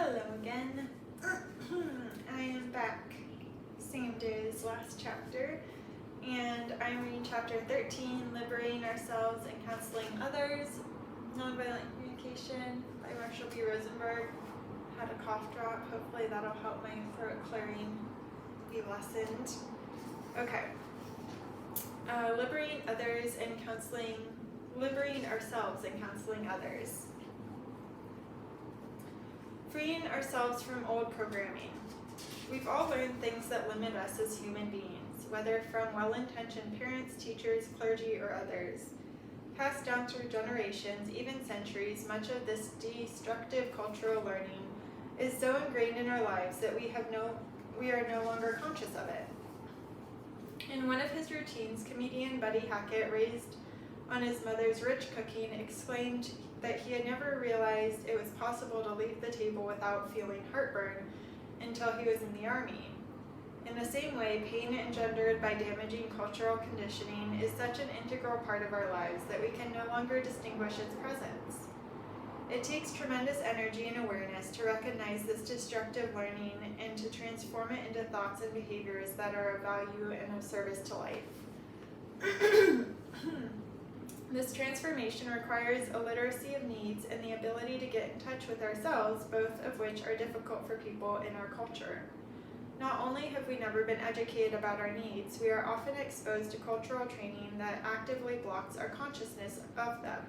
Hello again. I am back, same day as last chapter, and I'm reading chapter 13, Liberating Ourselves and Counseling Others, Nonviolent Communication by Marshall B. Rosenberg. Had a cough drop, hopefully that'll help my throat clearing be lessened. Okay. Liberating ourselves and counseling others. Freeing ourselves from old programming. We've all learned things that limit us as human beings, whether from well-intentioned parents, teachers, clergy, or others. Passed down through generations, even centuries, much of this destructive cultural learning is so ingrained in our lives that we are no longer conscious of it. In one of his routines, comedian Buddy Hackett, raised on his mother's rich cooking, exclaimed that he had never realized it was possible to leave the table without feeling heartburn until he was in the army. In the same way, pain engendered by damaging cultural conditioning is such an integral part of our lives that we can no longer distinguish its presence. It takes tremendous energy and awareness to recognize this destructive learning and to transform it into thoughts and behaviors that are of value and of service to life. This transformation requires a literacy of needs and the ability to get in touch with ourselves, both of which are difficult for people in our culture. Not only have we never been educated about our needs, we are often exposed to cultural training that actively blocks our consciousness of them.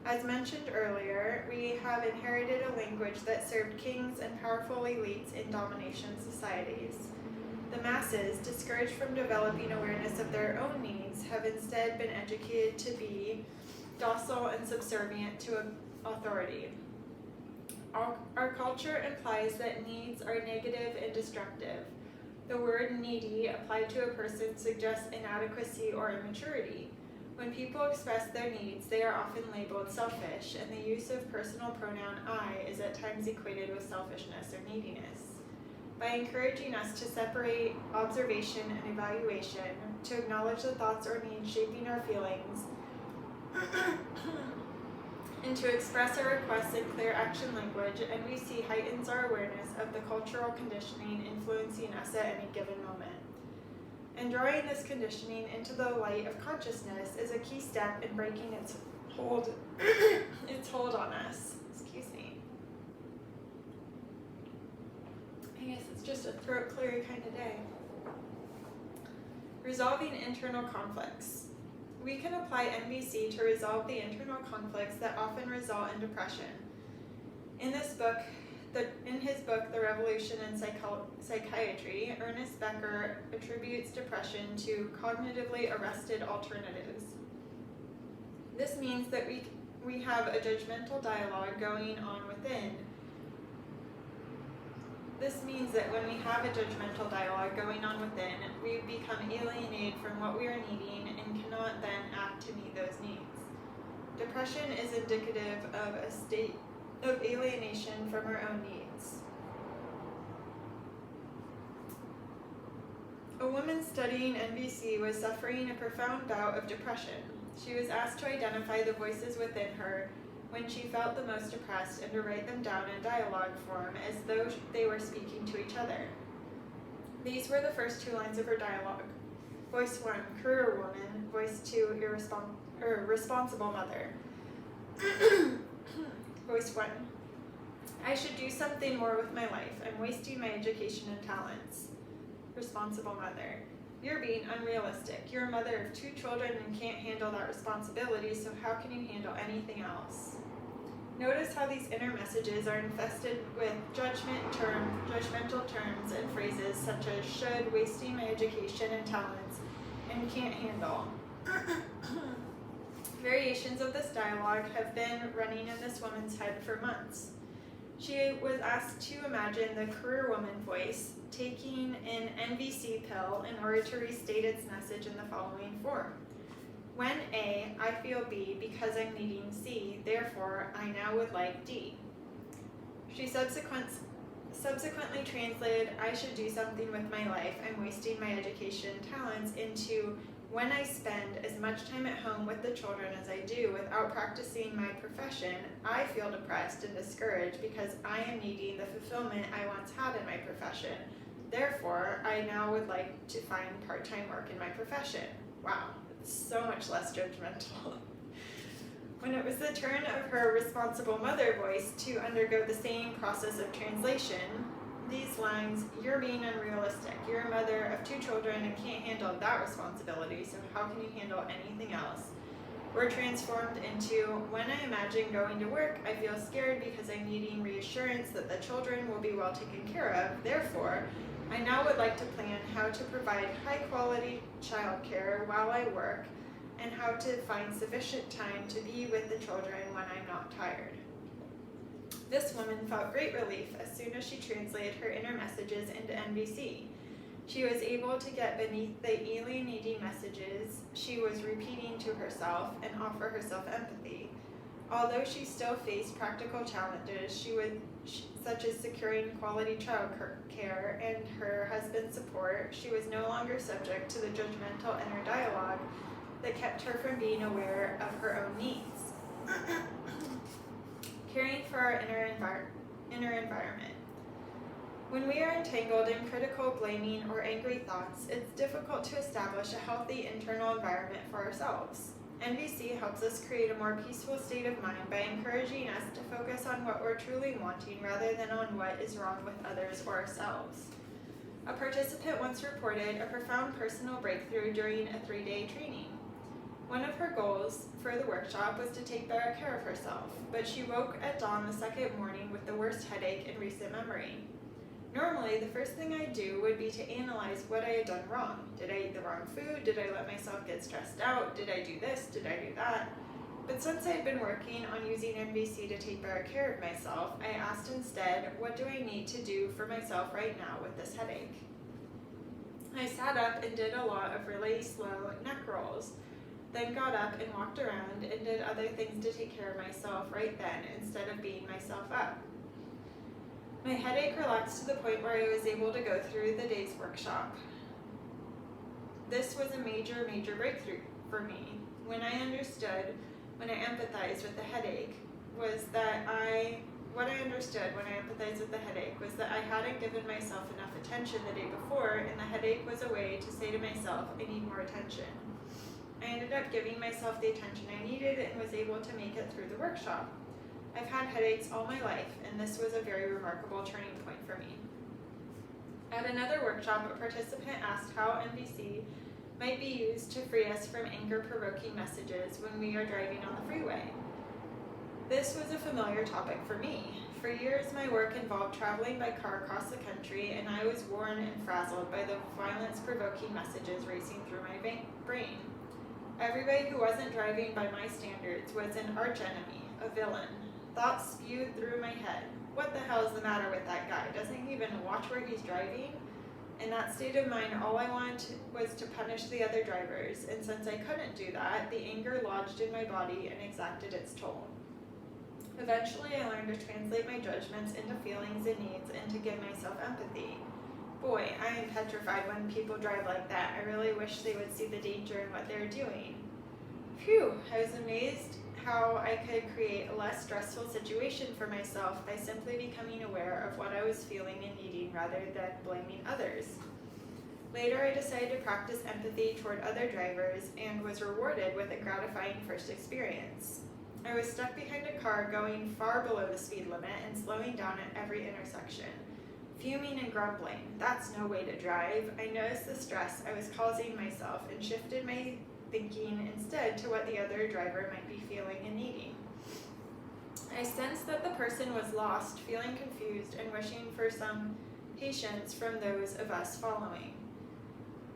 As mentioned earlier, we have inherited a language that served kings and powerful elites in domination societies. The masses, discouraged from developing awareness of their own needs, have instead been educated to be docile and subservient to authority. Our culture implies that needs are negative and destructive. The word needy applied to a person suggests inadequacy or immaturity. When people express their needs, they are often labeled selfish, and the use of personal pronoun I is at times equated with selfishness or neediness. By encouraging us to separate observation and evaluation, to acknowledge the thoughts or needs shaping our feelings, and to express our requests in clear action language, NVC heightens our awareness of the cultural conditioning influencing us at any given moment. And drawing this conditioning into the light of consciousness is a key step in breaking its hold on us. Excuse me. I guess it's just a throat clearing kind of day. Resolving internal conflicts. We can apply NVC to resolve the internal conflicts that often result in depression. In his book, The Revolution in Psychiatry, Ernest Becker attributes depression to cognitively arrested alternatives. This means that we have a judgmental dialogue going on within. This means that when we have a judgmental dialogue going on within, we become alienated from what we are needing and cannot then act to meet those needs. Depression is indicative of a state of alienation from our own needs. A woman studying NVC was suffering a profound bout of depression. She was asked to identify the voices within her when she felt the most depressed and to write them down in dialogue form as though they were speaking to each other. These were the first two lines of her dialogue. Voice 1, career woman. Voice 2, responsible mother. Voice 1, I should do something more with my life. I'm wasting my education and talents. Responsible mother, you're being unrealistic. You're a mother of 2 children and can't handle that responsibility, so how can you handle anything else? Notice how these inner messages are infested with judgmental terms and phrases such as should, wasting my education and talents, and can't handle. Variations of this dialogue have been running in this woman's head for months. She was asked to imagine the career woman voice taking an NVC pill in order to restate its message in the following form. When A, I feel B because I'm needing C, therefore I now would like D. She subsequently translated I should do something with my life, I'm wasting my education and talents into When I spend as much time at home with the children as I do without practicing my profession, I feel depressed and discouraged because I am needing the fulfillment I once had in my profession. Therefore, I now would like to find part-time work in my profession. Wow, it's so much less judgmental. When it was the turn of her responsible mother voice to undergo the same process of translation, these lines, "You're being unrealistic. You're a mother of 2 children and can't handle that responsibility, so how can you handle anything else?" were transformed into, "When I imagine going to work, I feel scared because I'm needing reassurance that the children will be well taken care of. Therefore, I now would like to plan how to provide high-quality childcare while I work and how to find sufficient time to be with the children when I'm not tired." This woman felt great relief as soon as she translated her inner messages into NVC. She was able to get beneath the alienating messages she was repeating to herself and offer herself empathy. Although she still faced practical challenges, such as securing quality child care and her husband's support, she was no longer subject to the judgmental inner dialogue that kept her from being aware of her own needs. Caring for our inner environment. When we are entangled in critical, blaming, or angry thoughts, it's difficult to establish a healthy internal environment for ourselves. NVC helps us create a more peaceful state of mind by encouraging us to focus on what we're truly wanting rather than on what is wrong with others or ourselves. A participant once reported a profound personal breakthrough during a 3-day training. One of her goals for the workshop was to take better care of herself, but she woke at dawn the second morning with the worst headache in recent memory. Normally, the first thing I'd do would be to analyze what I had done wrong. Did I eat the wrong food? Did I let myself get stressed out? Did I do this? Did I do that? But since I had been working on using NVC to take better care of myself, I asked instead, what do I need to do for myself right now with this headache? I sat up and did a lot of really slow neck rolls, then got up and walked around and did other things to take care of myself right then instead of beating myself up. My headache relaxed to the point where I was able to go through the day's workshop. This was a major breakthrough for me. When I empathized with the headache was that I hadn't given myself enough attention the day before, and the headache was a way to say to myself, I need more attention. I ended up giving myself the attention I needed and was able to make it through the workshop. I've had headaches all my life, and this was a very remarkable turning point for me. At another workshop, a participant asked how NVC might be used to free us from anger-provoking messages when we are driving on the freeway. This was a familiar topic for me. For years, my work involved traveling by car across the country, and I was worn and frazzled by the violence-provoking messages racing through my brain. Everybody who wasn't driving by my standards was an archenemy, a villain. Thoughts spewed through my head. What the hell is the matter with that guy? Doesn't he even watch where he's driving? In that state of mind, all I wanted was to punish the other drivers, and since I couldn't do that, the anger lodged in my body and exacted its toll. Eventually, I learned to translate my judgments into feelings and needs and to give myself empathy. Boy, I am petrified when people drive like that. I really wish they would see the danger in what they're doing. Phew, I was amazed how I could create a less stressful situation for myself by simply becoming aware of what I was feeling and needing rather than blaming others. Later, I decided to practice empathy toward other drivers and was rewarded with a gratifying first experience. I was stuck behind a car going far below the speed limit and slowing down at every intersection. Fuming and grumbling, that's no way to drive. I noticed the stress I was causing myself and shifted my thinking instead to what the other driver might be feeling and needing. I sensed that the person was lost, feeling confused, and wishing for some patience from those of us following.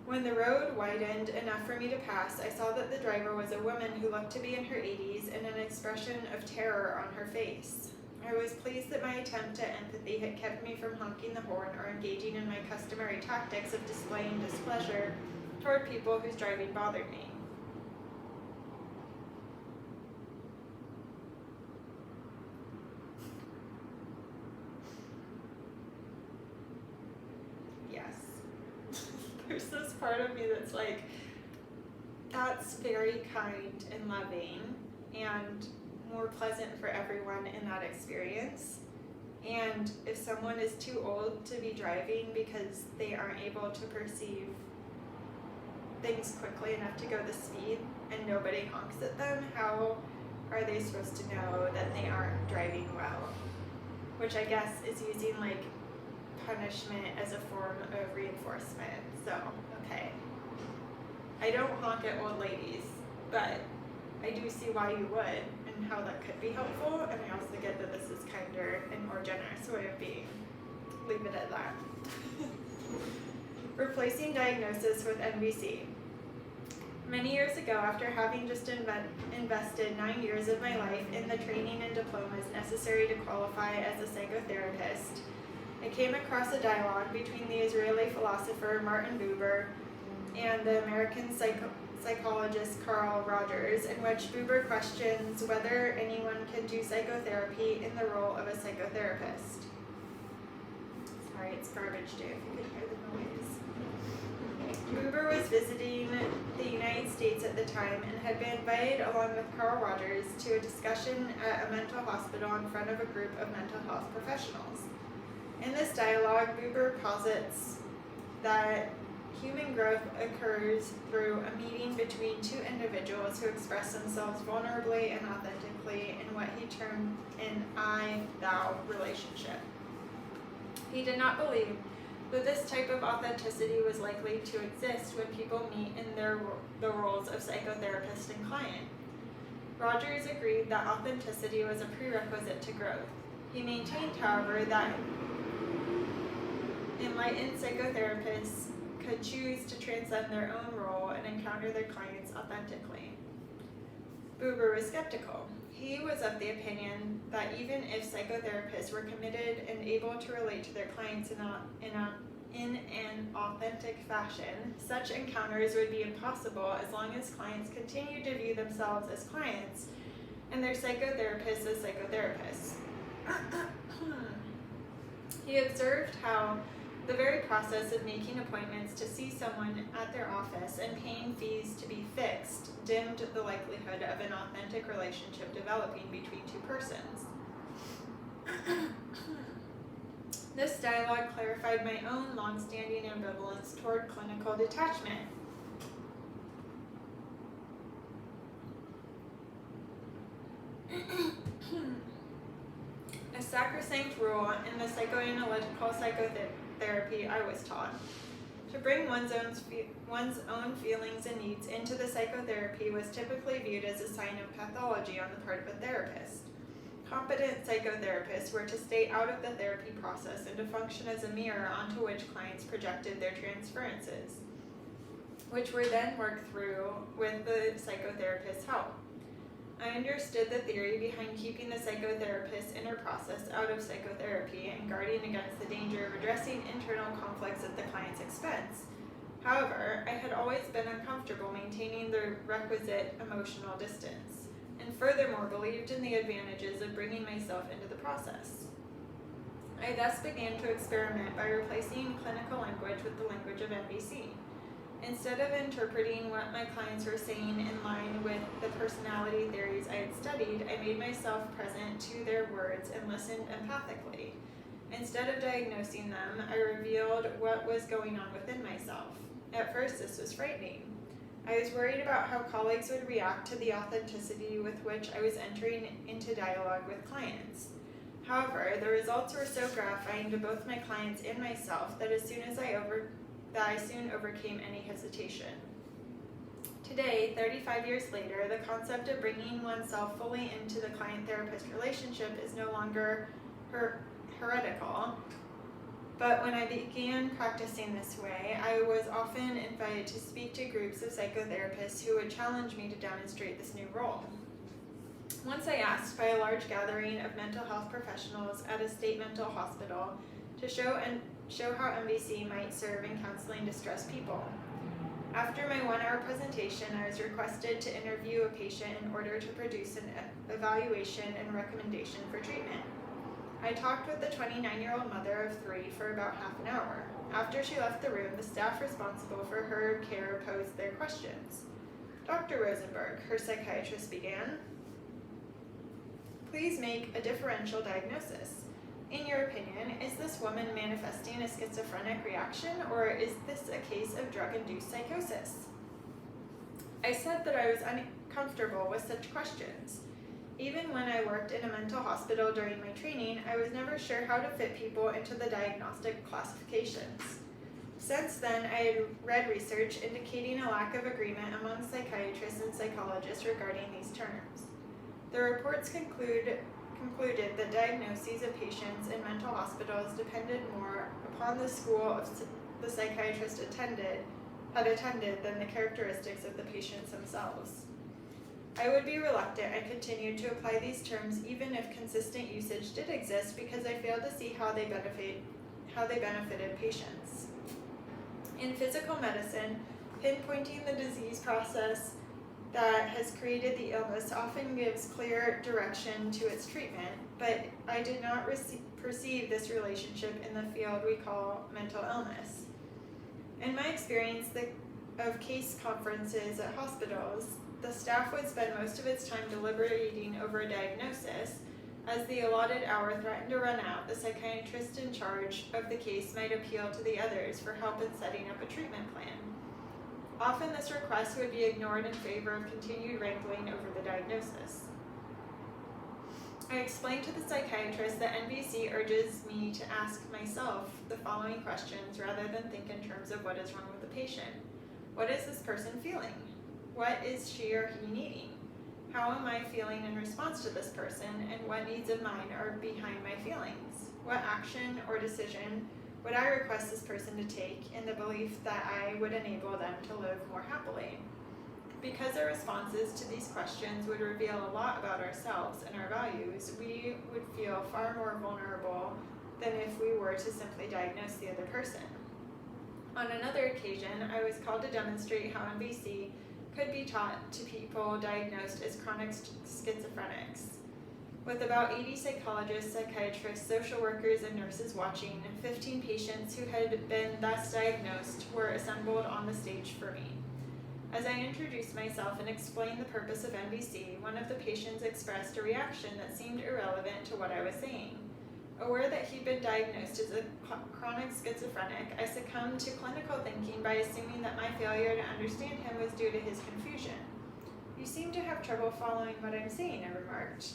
When the road widened enough for me to pass, I saw that the driver was a woman who looked to be in her 80s and an expression of terror on her face. I was pleased that my attempt at empathy had kept me from honking the horn or engaging in my customary tactics of displaying displeasure toward people whose driving bothered me. Yes. There's this part of me that's like, that's very kind and loving and more pleasant for everyone in that experience. And if someone is too old to be driving because they aren't able to perceive things quickly enough to go the speed and nobody honks at them, how are they supposed to know that they aren't driving well? Which I guess is using like punishment as a form of reinforcement. So, okay. I don't honk at old ladies, but I do see why you would and how that could be helpful, and I also get that this is kinder and more generous way of being. Leave it at that. Replacing diagnosis with NVC. Many years ago, after having just invested 9 years of my life in the training and diplomas necessary to qualify as a psychotherapist, I came across a dialogue between the Israeli philosopher Martin Buber and the American psychologist Carl Rogers, in which Buber questions whether anyone can do psychotherapy in the role of a psychotherapist. Sorry, it's garbage day if you can hear the noise. Buber was visiting the United States at the time and had been invited along with Carl Rogers to a discussion at a mental hospital in front of a group of mental health professionals. In this dialogue, Buber posits that human growth occurs through a meeting between two individuals who express themselves vulnerably and authentically in what he termed an I-thou relationship. He did not believe that this type of authenticity was likely to exist when people meet in the roles of psychotherapist and client. Rogers agreed that authenticity was a prerequisite to growth. He maintained, however, that enlightened psychotherapists could choose to transcend their own role and encounter their clients authentically. Buber was skeptical. He was of the opinion that even if psychotherapists were committed and able to relate to their clients in an authentic fashion, such encounters would be impossible as long as clients continued to view themselves as clients and their psychotherapists as psychotherapists. He observed how the very process of making appointments to see someone at their office and paying fees to be fixed dimmed the likelihood of an authentic relationship developing between two persons. This dialogue clarified my own long-standing ambivalence toward clinical detachment. A sacrosanct rule in the psychoanalytical psychotherapy I was taught. To bring one's own feelings and needs into the psychotherapy was typically viewed as a sign of pathology on the part of a therapist. Competent psychotherapists were to stay out of the therapy process and to function as a mirror onto which clients projected their transferences, which were then worked through with the psychotherapist's help. I understood the theory behind keeping the psychotherapist's inner process out of psychotherapy and guarding against the danger of addressing internal conflicts at the client's expense. However, I had always been uncomfortable maintaining the requisite emotional distance, and furthermore believed in the advantages of bringing myself into the process. I thus began to experiment by replacing clinical language with the language of NVC. Instead of interpreting what my clients were saying in line with the personality theories I had studied, I made myself present to their words and listened empathically. Instead of diagnosing them, I revealed what was going on within myself. At first, this was frightening. I was worried about how colleagues would react to the authenticity with which I was entering into dialogue with clients. However, the results were so gratifying to both my clients and myself that I soon overcame any hesitation. Today, 35 years later, the concept of bringing oneself fully into the client-therapist relationship is no longer heretical, but when I began practicing this way, I was often invited to speak to groups of psychotherapists who would challenge me to demonstrate this new role. Once I asked by a large gathering of mental health professionals at a state mental hospital to show how MVC might serve in counseling distressed people. After my 1-hour presentation, I was requested to interview a patient in order to produce an evaluation and recommendation for treatment. I talked with the 29-year-old mother of 3 for about half an hour. After she left the room, the staff responsible for her care posed their questions. Dr. Rosenberg, her psychiatrist began, please make a differential diagnosis. In your opinion, is this woman manifesting a schizophrenic reaction, or is this a case of drug-induced psychosis? I said that I was uncomfortable with such questions. Even when I worked in a mental hospital during my training, I was never sure how to fit people into the diagnostic classifications. Since then, I had read research indicating a lack of agreement among psychiatrists and psychologists regarding these terms. The reports concluded that diagnoses of patients in mental hospitals depended more upon the school the psychiatrist had attended than the characteristics of the patients themselves. I would be reluctant, I continued, to apply these terms even if consistent usage did exist, because I failed to see how they benefited patients. In physical medicine, pinpointing the disease process that has created the illness often gives clear direction to its treatment, but I did not perceive this relationship in the field we call mental illness. In my experience of case conferences at hospitals, the staff would spend most of its time deliberating over a diagnosis. As the allotted hour threatened to run out, the psychiatrist in charge of the case might appeal to the others for help in setting up a treatment plan. Often this request would be ignored in favor of continued wrangling over the diagnosis. I explained to the psychiatrist that NVC urges me to ask myself the following questions rather than think in terms of what is wrong with the patient. What is this person feeling? What is she or he needing? How am I feeling in response to this person, and what needs of mine are behind my feelings? What action or decision would I request this person to take in the belief that I would enable them to live more happily? Because our responses to these questions would reveal a lot about ourselves and our values, we would feel far more vulnerable than if we were to simply diagnose the other person. On another occasion, I was called to demonstrate how MVC could be taught to people diagnosed as chronic schizophrenics. With about 80 psychologists, psychiatrists, social workers, and nurses watching, 15 patients who had been thus diagnosed were assembled on the stage for me. As I introduced myself and explained the purpose of MVC, one of the patients expressed a reaction that seemed irrelevant to what I was saying. Aware that he'd been diagnosed as a chronic schizophrenic, I succumbed to clinical thinking by assuming that my failure to understand him was due to his confusion. You seem to have trouble following what I'm saying, I remarked.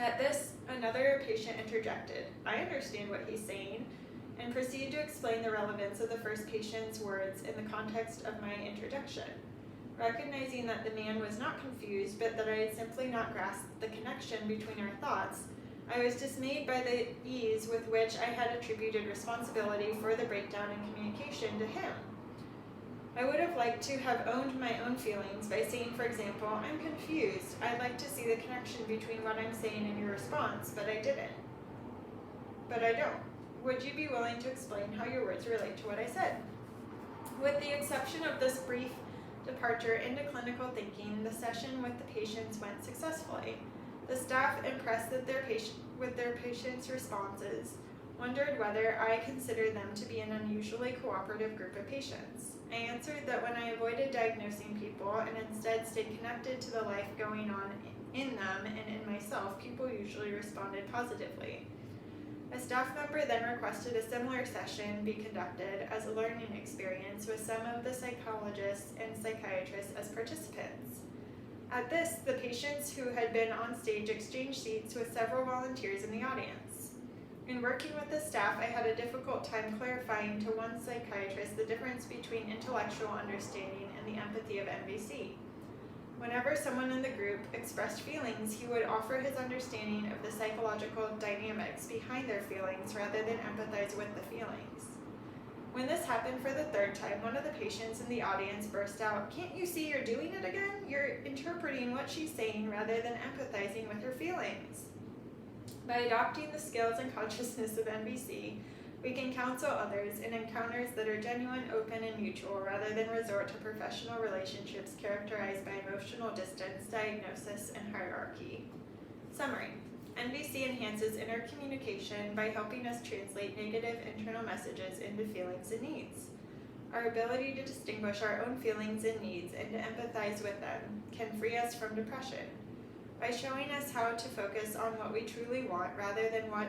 At this, another patient interjected. I understand what he's saying, and proceeded to explain the relevance of the first patient's words in the context of my introduction. Recognizing that the man was not confused, but that I had simply not grasped the connection between our thoughts, I was dismayed by the ease with which I had attributed responsibility for the breakdown in communication to him. I would have liked to have owned my own feelings by saying, for example, I'm confused. I'd like to see the connection between what I'm saying and your response, but I didn't. But I don't. Would you be willing to explain how your words relate to what I said? With the exception of this brief departure into clinical thinking, the session with the patients went successfully. The staff, impressed with their patients' responses, wondered whether I considered them to be an unusually cooperative group of patients. I answered that when I avoided diagnosing people and instead stayed connected to the life going on in them and in myself, people usually responded positively. A staff member then requested a similar session be conducted as a learning experience with some of the psychologists and psychiatrists as participants. At this, the patients who had been on stage exchanged seats with several volunteers in the audience. In working with the staff, I had a difficult time clarifying to one psychiatrist the difference between intellectual understanding and the empathy of MVC. Whenever someone in the group expressed feelings, he would offer his understanding of the psychological dynamics behind their feelings rather than empathize with the feelings. When this happened for the third time, one of the patients in the audience burst out, "Can't you see you're doing it again? You're interpreting what she's saying rather than empathizing with her feelings." By adopting the skills and consciousness of MVC, we can counsel others in encounters that are genuine, open, and mutual rather than resort to professional relationships characterized by emotional distance, diagnosis, and hierarchy. Summary. NVC enhances inner communication by helping us translate negative internal messages into feelings and needs. Our ability to distinguish our own feelings and needs and to empathize with them can free us from depression. By showing us how to focus on what we truly want rather than on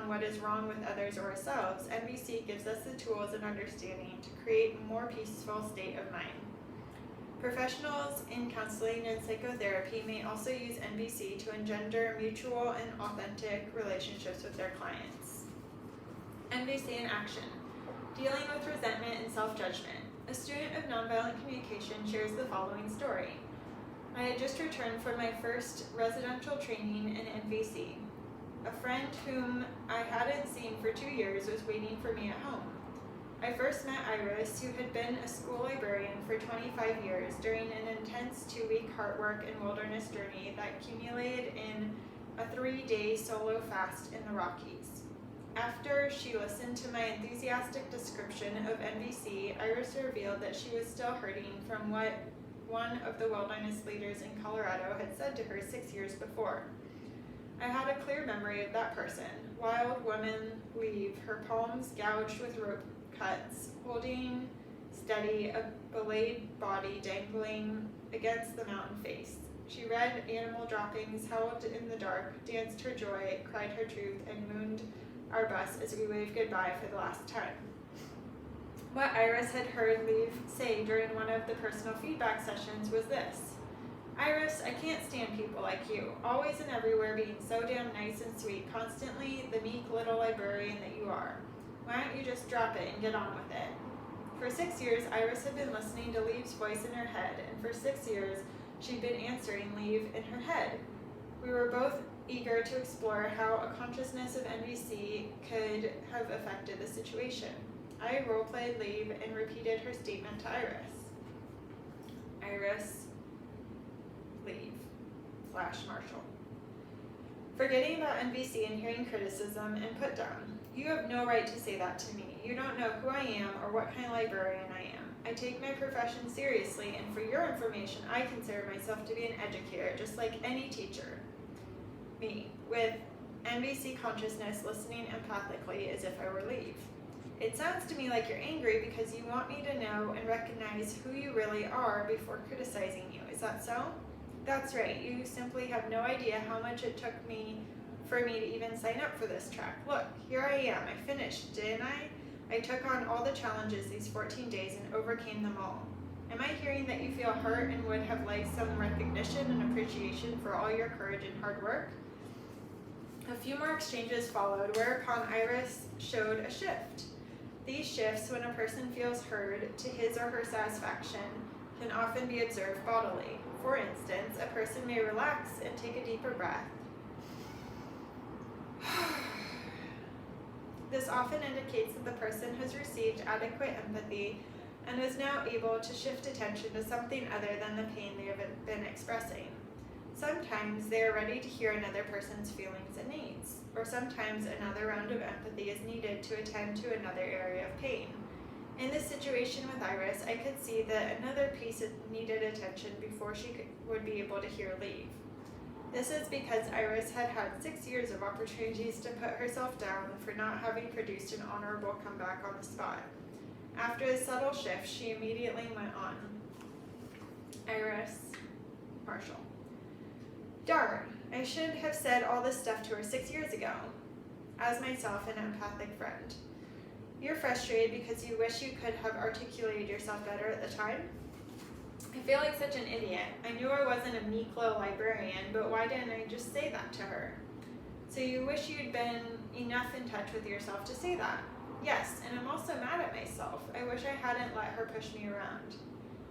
what is wrong with others or ourselves, NVC gives us the tools and understanding to create a more peaceful state of mind. Professionals in counseling and psychotherapy may also use NVC to engender mutual and authentic relationships with their clients. NVC in action. Dealing with resentment and self-judgment. A student of Nonviolent Communication shares the following story. I had just returned from my first residential training in NVC. A friend whom I hadn't seen for 2 years was waiting for me at home. I first met Iris, who had been a school librarian for 25 years during an intense 2-week heart work and wilderness journey that culminated in a 3-day solo fast in the Rockies. After she listened to my enthusiastic description of NVC, Iris revealed that she was still hurting from what one of the wilderness leaders in Colorado had said to her 6 years before. I had a clear memory of that person, wild woman Leave, her palms gouged with rope cuts, holding steady, a belayed body dangling against the mountain face. She read animal droppings, howled in the dark, danced her joy, cried her truth, and mooned our bus as we waved goodbye for the last time. What Iris had heard Leave say during one of the personal feedback sessions was this: Iris, I can't stand people like you, always and everywhere being so damn nice and sweet, constantly the meek little librarian that you are. Why don't you just drop it and get on with it? For 6 years, Iris had been listening to Leave's voice in her head, and for 6 years, she'd been answering Leave in her head. We were both eager to explore how a consciousness of NVC could have affected the situation. I role-played Leave and repeated her statement to Iris. Iris, Leave, /Marshall. Forgetting about NVC and hearing criticism and put down. You have no right to say that to me. You don't know who I am or what kind of librarian I am. I take my profession seriously, and for your information, I consider myself to be an educator, just like any teacher. Me, with NVC consciousness, listening empathically as if I were Leave. It sounds to me like you're angry because you want me to know and recognize who you really are before criticizing you. Is that so? That's right. You simply have no idea how much it took for me to even sign up for this track. Look, here I am. I finished, didn't I? I took on all the challenges these 14 days and overcame them all. Am I hearing that you feel hurt and would have liked some recognition and appreciation for all your courage and hard work? A few more exchanges followed, whereupon Iris showed a shift. These shifts, when a person feels heard to his or her satisfaction, can often be observed bodily. For instance, a person may relax and take a deeper breath. This often indicates that the person has received adequate empathy and is now able to shift attention to something other than the pain they have been expressing. Sometimes they are ready to hear another person's feelings and needs, or sometimes another round of empathy is needed to attend to another area of pain. In this situation with Iris, I could see that another piece needed attention before she would be able to hear Leave. This is because Iris had had 6 years of opportunities to put herself down for not having produced an honorable comeback on the spot. After the subtle shift, she immediately went on. Iris, Marshall. Darn, I should have said all this stuff to her 6 years ago. As myself an empathic friend. You're frustrated because you wish you could have articulated yourself better at the time? I feel like such an idiot. I knew I wasn't a meek little librarian, but why didn't I just say that to her? So you wish you'd been enough in touch with yourself to say that? Yes, and I'm also mad at myself. I wish I hadn't let her push me around.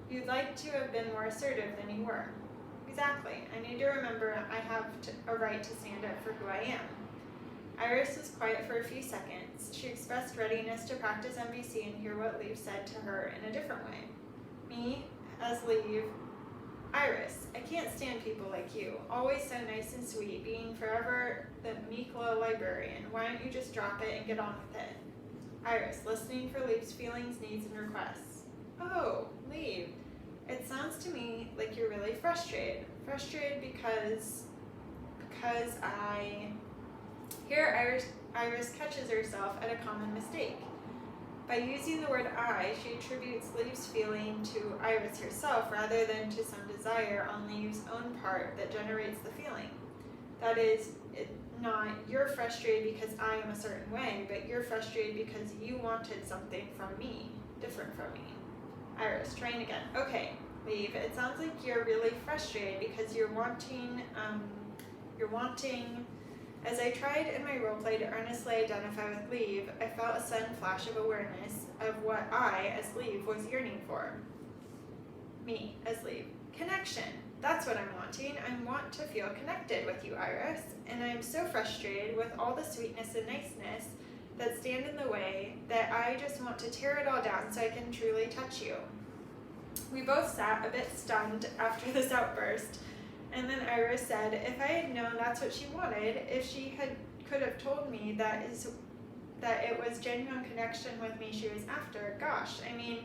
You'd like to have been more assertive than you were. Exactly. I need to remember I have a right to stand up for who I am. Iris was quiet for a few seconds. She expressed readiness to practice NVC and hear what Leave said to her in a different way. Me, as Leave. Iris, I can't stand people like you, always so nice and sweet, being forever the meek little librarian. Why don't you just drop it and get on with it? Iris, listening for Leave's feelings, needs, and requests. Oh, Leave, it sounds to me like you're really frustrated. Frustrated because I... Here Iris catches herself at a common mistake. By using the word I, she attributes Leave's feeling to Iris herself rather than to some desire on Leave's own part that generates the feeling. That is, not you're frustrated because I am a certain way, but you're frustrated because you wanted something from me, different from me. Iris, trying again. Okay, Leave, it sounds like you're really frustrated because you're wanting, as I tried in my roleplay to earnestly identify with Leave, I felt a sudden flash of awareness of what I, as Leave, was yearning for. Me, as Leave. Connection. That's what I'm wanting. I want to feel connected with you, Iris, and I am so frustrated with all the sweetness and niceness that stand in the way that I just want to tear it all down so I can truly touch you. We both sat a bit stunned after this outburst, and then Iris said, if I had known that's what she wanted, if she could have told me that it was genuine connection with me she was after, gosh, I mean,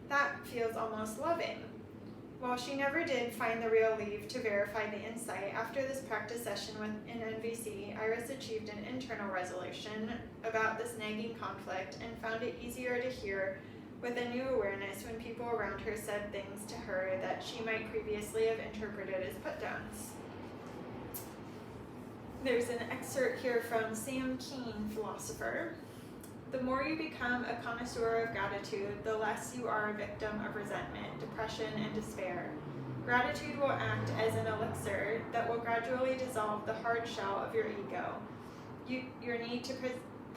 that feels almost loving. While she never did find the real Leave to verify the insight, after this practice session in NVC, Iris achieved an internal resolution about this nagging conflict and found it easier to hear with a new awareness when people around her said things to her that she might previously have interpreted as put-downs. There's an excerpt here from Sam Keen, philosopher. The more you become a connoisseur of gratitude, the less you are a victim of resentment, depression, and despair. Gratitude will act as an elixir that will gradually dissolve the hard shell of your ego, your need to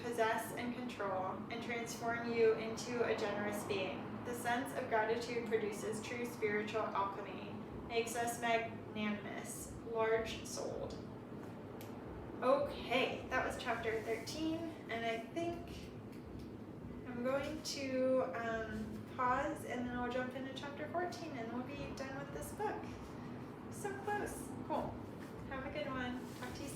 possess and control, and transform you into a generous being. The sense of gratitude produces true spiritual alchemy, makes us magnanimous, large-souled. Okay, that was chapter 13, and I think I'm going to pause, and then I'll jump into chapter 14, and we'll be done with this book. So close. Cool. Have a good one. Talk to you soon.